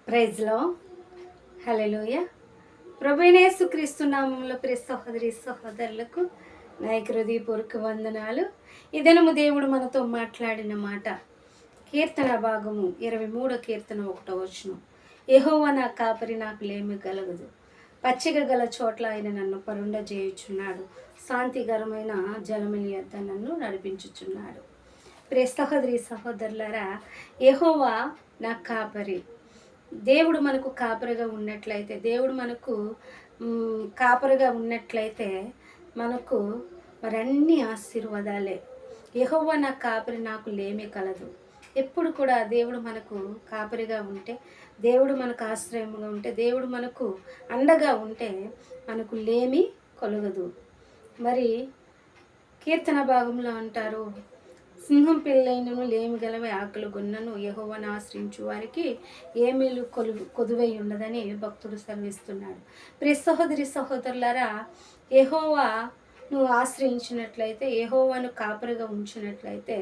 ప్రైజ్లో హల్లెలూయా. ప్రభువైన యేసుక్రీస్తు నామములో ప్రియ సహోదరి సహోదరులకు నా హృదయపూర్వక వందనాలు. ఈ దినము దేవుడు మనతో మాట్లాడిన మాట కీర్తన భాగము 23 కీర్తన 1వ వచనం. యెహోవా నా కాపరి, నాకు లేమి కలగదు. పచ్చిక గల చోట్ల ఆయన నన్ను పరుండజేయుచున్నాడు. శాంతికరమైన జలముల యొద్ద నన్ను నడిపించుచున్నాడు. ప్రియ సహోదరి సహోదరులారా, యెహోవా నా కాపరి. దేవుడు మనకు కాపరిగా ఉన్నట్లయితే, దేవుడు మనకు కాపరిగా ఉన్నట్లయితే మనకు మరన్ని ఆశీర్వాదాలే. యెహోవా నా కాపరి, నాకు లేమి కలదు. ఎప్పుడు కూడా దేవుడు మనకు కాపరిగా ఉంటే, దేవుడు మనకు ఆశ్రయంగా ఉంటే, దేవుడు మనకు అండగా ఉంటే మనకు లేమి కలగదు. మరి కీర్తన భాగంలో అంటారు, సింహం పిల్లైనను లేమి గలవై ఆకలి గొన్నను యెహోవాను ఆశ్రయించు వారికి ఏ మేలు కొదువై ఉండదని భక్తుడు సెలవిస్తున్నాడు. ప్రియ సహోదరి సహోదరులారా, యెహోవా నువ్వు ఆశ్రయించినట్లయితే, యెహోవాను కాపరిగా ఉంచినట్లయితే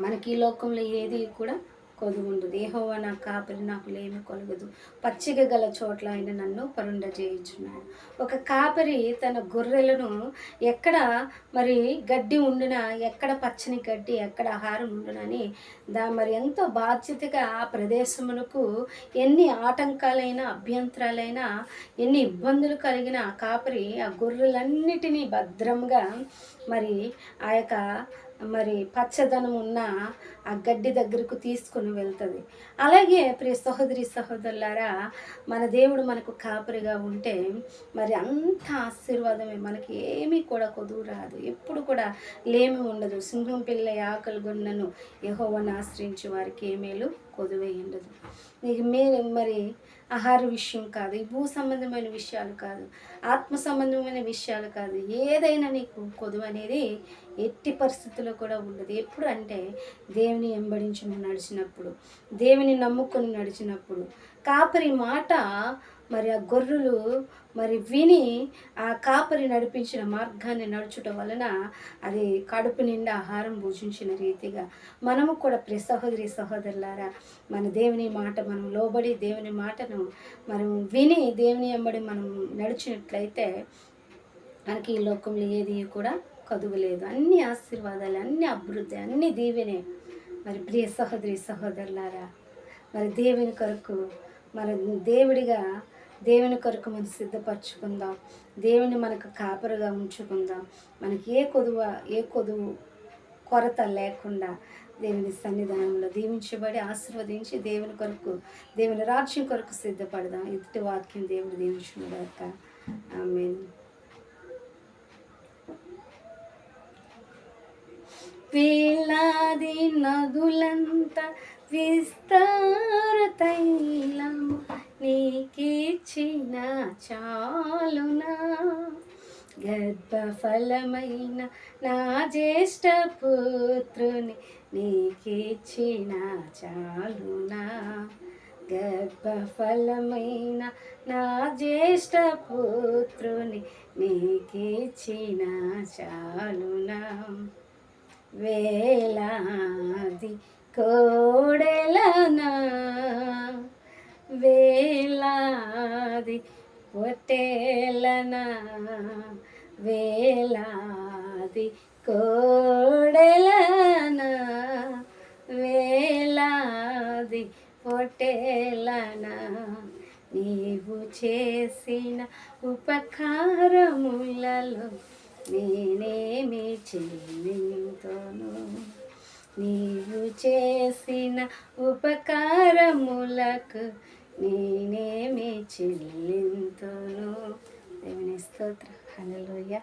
మనకి ఈ లోకంలో ఏది కూడా కొదువు ఉండదు. యెహోవా నా కాపరి, నాకు లేమి కలగదు. పచ్చిక గల చోట్ల ఆయన నన్ను పరుండజేయుచున్నాడు. ఒక కాపరి తన గొర్రెలను ఎక్కడ మరి గడ్డి ఉండునా, ఎక్కడ పచ్చని గడ్డి, ఎక్కడ ఆహారం ఉండునని మరి ఎంతో బాధ్యతగా ఆ ప్రదేశమునకు ఎన్ని ఆటంకాలైనా, అభ్యంతరాలైనా, ఎన్ని ఇబ్బందులు కలిగిన ఆ కాపరి ఆ గొర్రెలన్నిటినీ భద్రంగా మరి ఆ యొక్క మరి పచ్చదనం ఉన్న ఆ గడ్డి దగ్గరకు తీసుకొని వెళ్తుంది. అలాగే ప్రియ సహోదరి సహోదరులారా, మన దేవుడు మనకు కాపరిగా ఉంటే మరి అంత ఆశీర్వాదమే. మనకి ఏమీ కూడా కొదువు రాదు, ఎప్పుడు కూడా లేమి ఉండదు. సింహం పిల్ల ఆకలి గొన్నను యెహోవాను ఆశ్రయించే వారికి ఏ మేలు కొదువై ఉండదు. నీకు మరి ఆహార విషయం కాదు, ఈ భూ సంబంధమైన విషయాలు కాదు, ఆత్మ సంబంధమైన విషయాలు కాదు, ఏదైనా నీకు కొదువు అనేది ఎట్టి పరిస్థితుల్లో కూడా ఉండదు. ఎప్పుడు అంటే దేవుని వెంబడించి నడిచినప్పుడు, దేవుని నమ్ముకొని నడిచినప్పుడు. కాపరి మాట మరి ఆ గొర్రెలు మరి విని ఆ కాపరి నడిపించిన మార్గాన్ని నడుచుట వలన అది కడుపు నిండా ఆహారం భుజించిన రీతిగా మనము కూడా ప్రియ సహోదరి సహోదరులారా, మన దేవుని మాట మనం లోబడి, దేవుని మాటను మనం విని, దేవుని వెంబడి మనం నడిచినట్లయితే మనకి ఈ లోకంలో ఏది కూడా కదువు లేదు. అన్ని ఆశీర్వాదాలు, అన్ని అభివృద్ధి, అన్ని దీవెనే. మరి ప్రియ సహోదరి సహోదరులారా, మరి దేవుని కొరకు మన దేవుని కొరకు మనం సిద్ధపరచుకుందాం. దేవుని మనకు కాపరిగా ఉంచుకుందాం. మనకి ఏ కొదువు కొరత లేకుండా దేవుని సన్నిధానంలో దీవించబడి ఆశీర్వదించి దేవుని కొరకు, దేవుని రాజ్యం కొరకు సిద్ధపడదాం. ఇటు వాక్యం దేవుడు దీవించుగాక. ఆమేన్. వేలాది నదులంత విస్తార తైలము నీకిచ్చిన చాలునా, గర్భఫలమైన నా జ్యేష్ఠ పుత్రుని నీకిచ్చిన చాలునా, గర్భఫలమైన నా జ్యేష్ఠ పుత్రుని నీకిచ్చిన చాలునా, వేలాది కోడెలనా, వేలాది పొట్టేలనా, వేలాది కోడెలనా, వేలాది పొట్టేలనా, నీవు చేసిన ఉపకారములలో నేనేమి చెల్లింతును, నీవు చేసిన ఉపకారములకు నేనేమి చెల్లింతును. దేవుని స్తోత్రం. హల్లెలూయా.